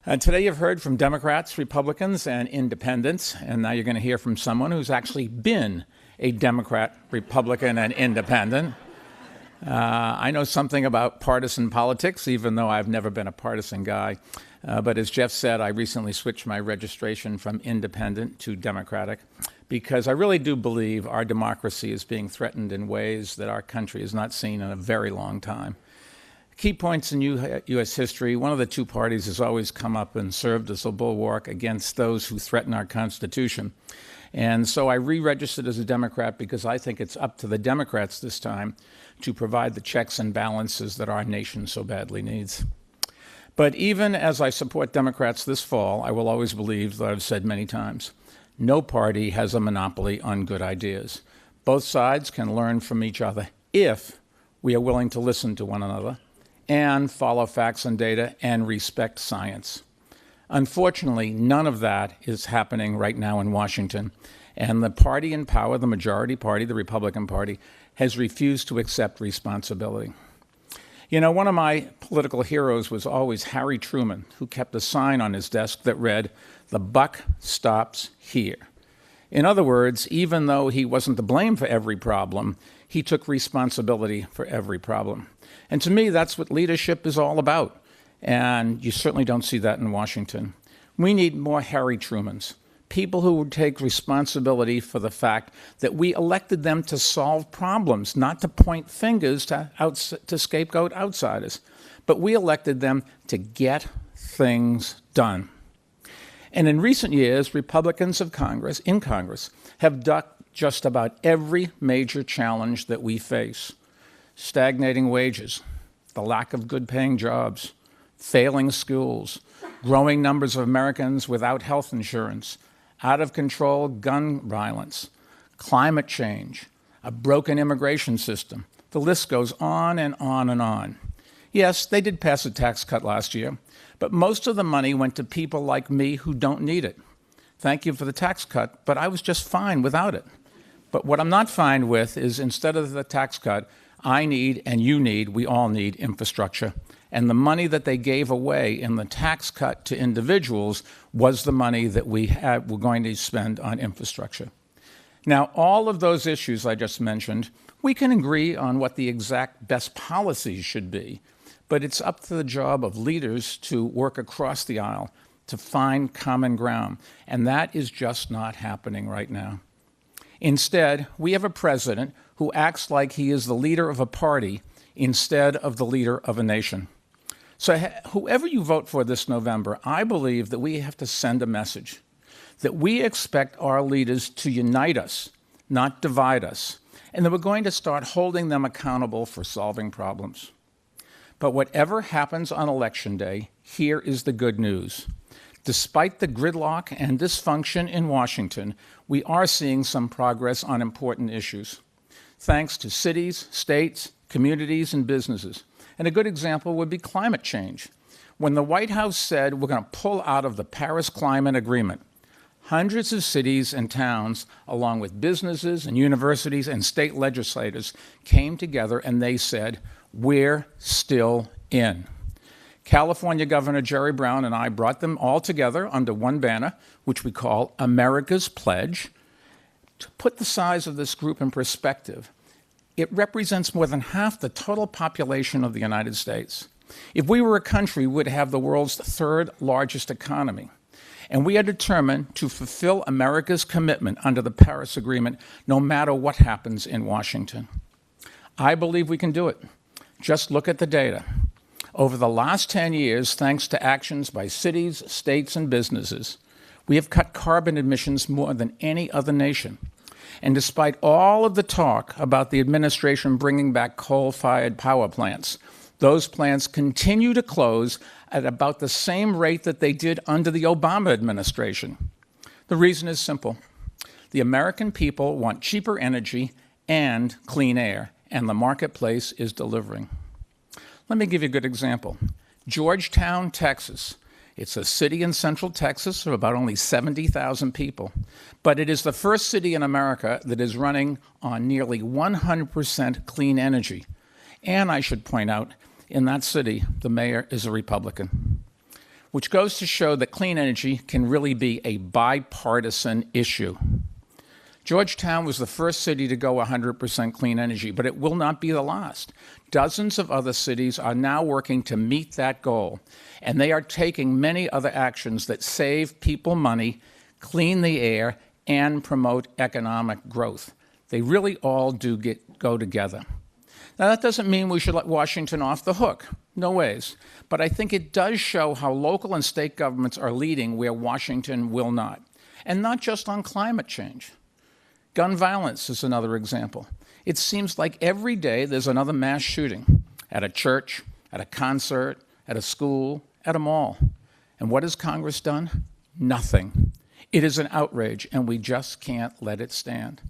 Today you've heard from Democrats, Republicans, and independents, and now you're going to hear from someone who's actually been a Democrat, Republican, and independent. I know something about partisan politics, even though I've never been a partisan guy. But as Jeff said, I recently switched my registration from independent to Democratic because I really do believe our democracy is being threatened in ways that our country has not seen in a very long time. Key points in U.S. history, one of the two parties has always come up and served as a bulwark against those who threaten our Constitution. And so I re-registered as a Democrat because I think it's up to the Democrats this time to provide the checks and balances that our nation so badly needs. But even as I support Democrats this fall, I will always believe, that I've said many times, no party has a monopoly on good ideas. Both sides can learn from each other if we are willing to listen to one another and follow facts and data and respect science. Unfortunately, none of that is happening right now in Washington, and the party in power, the majority party, the Republican Party, has refused to accept responsibility. You know, one of my political heroes was always Harry Truman, who kept a sign on his desk that read, "The buck stops here." In other words, even though he wasn't to blame for every problem, he took responsibility for every problem. And to me, that's what leadership is all about. And you certainly don't see that in Washington. We need more Harry Trumans, people who would take responsibility for the fact that we elected them to solve problems, not to point fingers to scapegoat outsiders. But we elected them to get things done. And in recent years, Republicans in Congress have ducked just about every major challenge that we face. Stagnating wages, the lack of good-paying jobs, failing schools, growing numbers of Americans without health insurance, out-of-control gun violence, climate change, a broken immigration system. The list goes on and on and on. Yes, they did pass a tax cut last year, but most of the money went to people like me who don't need it. Thank you for the tax cut, but I was just fine without it. But what I'm not fine with is instead of the tax cut, I need and you need, we all need infrastructure. And the money that they gave away in the tax cut to individuals was the money that were going to spend on infrastructure. Now, all of those issues I just mentioned, we can agree on what the exact best policies should be, but it's up to the job of leaders to work across the aisle to find common ground, and that is just not happening right now. Instead, we have a president who acts like he is the leader of a party instead of the leader of a nation. So whoever you vote for this November, I believe that we have to send a message that we expect our leaders to unite us, not divide us, and that we're going to start holding them accountable for solving problems. But whatever happens on Election Day, here is the good news. Despite the gridlock and dysfunction in Washington, we are seeing some progress on important issues, thanks to cities, states, communities, and businesses. And a good example would be climate change. When the White House said we're going to pull out of the Paris Climate Agreement, hundreds of cities and towns, along with businesses and universities and state legislators, came together and they said, we're still in. California Governor Jerry Brown and I brought them all together under one banner, which we call America's Pledge. To put the size of this group in perspective, it represents more than half the total population of the United States. If we were a country, we would have the world's third largest economy. And we are determined to fulfill America's commitment under the Paris Agreement, no matter what happens in Washington. I believe we can do it. Just look at the data. Over the last 10 years, thanks to actions by cities, states, and businesses, we have cut carbon emissions more than any other nation. And despite all of the talk about the administration bringing back coal-fired power plants, those plants continue to close at about the same rate that they did under the Obama administration. The reason is simple. The American people want cheaper energy and clean air, and the marketplace is delivering. Let me give you a good example. Georgetown, Texas. It's a city in central Texas of about only 70,000 people, but it is the first city in America that is running on nearly 100% clean energy. And I should point out, in that city, the mayor is a Republican. which goes to show that clean energy can really be a bipartisan issue. Georgetown was the first city to go 100% clean energy, but it will not be the last. Dozens of other cities are now working to meet that goal, and they are taking many other actions that save people money, clean the air, and promote economic growth. They really all do go together. Now, that doesn't mean we should let Washington off the hook. No ways. But I think it does show how local and state governments are leading where Washington will not. And not just on climate change. Gun violence is another example. It seems like every day there's another mass shooting at a church, at a concert, at a school, at a mall. And what has Congress done? Nothing. It is an outrage, and we just can't let it stand.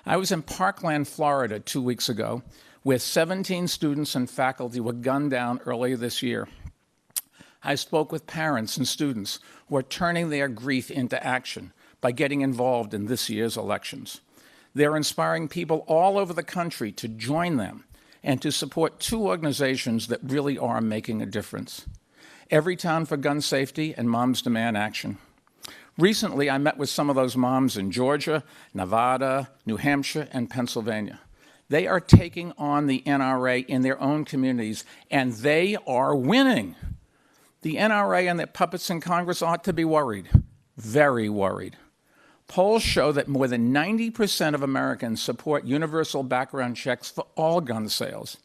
I was in Parkland, Florida 2 weeks ago, where 17 students and faculty were gunned down earlier this year. I spoke with parents and students who are turning their grief into action by getting involved in this year's elections. They're inspiring people all over the country to join them and to support two organizations that really are making a difference: Everytown for Gun Safety and Moms Demand Action. Recently, I met with some of those moms in Georgia, Nevada, New Hampshire, and Pennsylvania. They are taking on the NRA in their own communities, and they are winning. The NRA and their puppets in Congress ought to be worried, very worried. Polls show that more than 90% of Americans support universal background checks for all gun sales.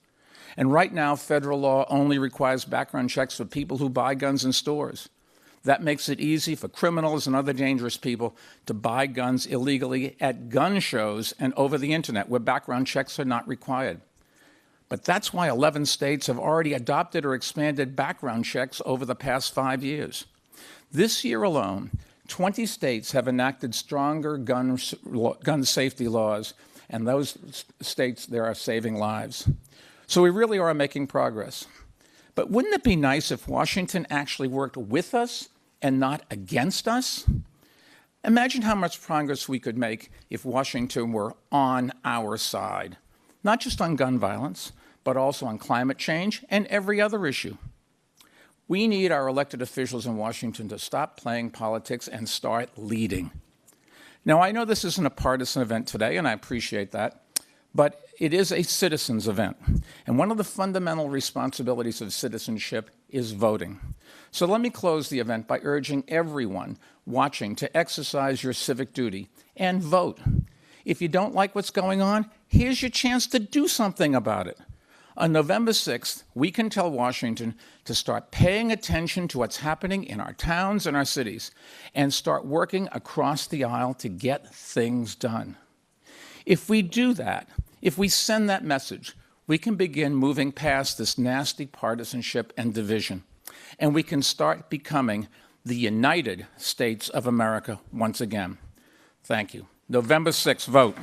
And right now, federal law only requires background checks for people who buy guns in stores. That makes it easy for criminals and other dangerous people to buy guns illegally at gun shows and over the internet, where background checks are not required. But that's why 11 states have already adopted or expanded background checks over the past 5 years. This year alone, 20 states have enacted stronger gun safety laws, and those states, they are saving lives. So we really are making progress. But wouldn't it be nice if Washington actually worked with us and not against us? Imagine how much progress we could make if Washington were on our side, not just on gun violence, but also on climate change and every other issue. We need our elected officials in Washington to stop playing politics and start leading. Now, I know this isn't a partisan event today, and I appreciate that, but it is a citizens' event. And one of the fundamental responsibilities of citizenship is voting. So let me close the event by urging everyone watching to exercise your civic duty and vote. If you don't like what's going on, here's your chance to do something about it. On November 6th, we can tell Washington to start paying attention to what's happening in our towns and our cities and start working across the aisle to get things done. If we do that, if we send that message, we can begin moving past this nasty partisanship and division, and we can start becoming the United States of America once again. Thank you. November 6th, vote.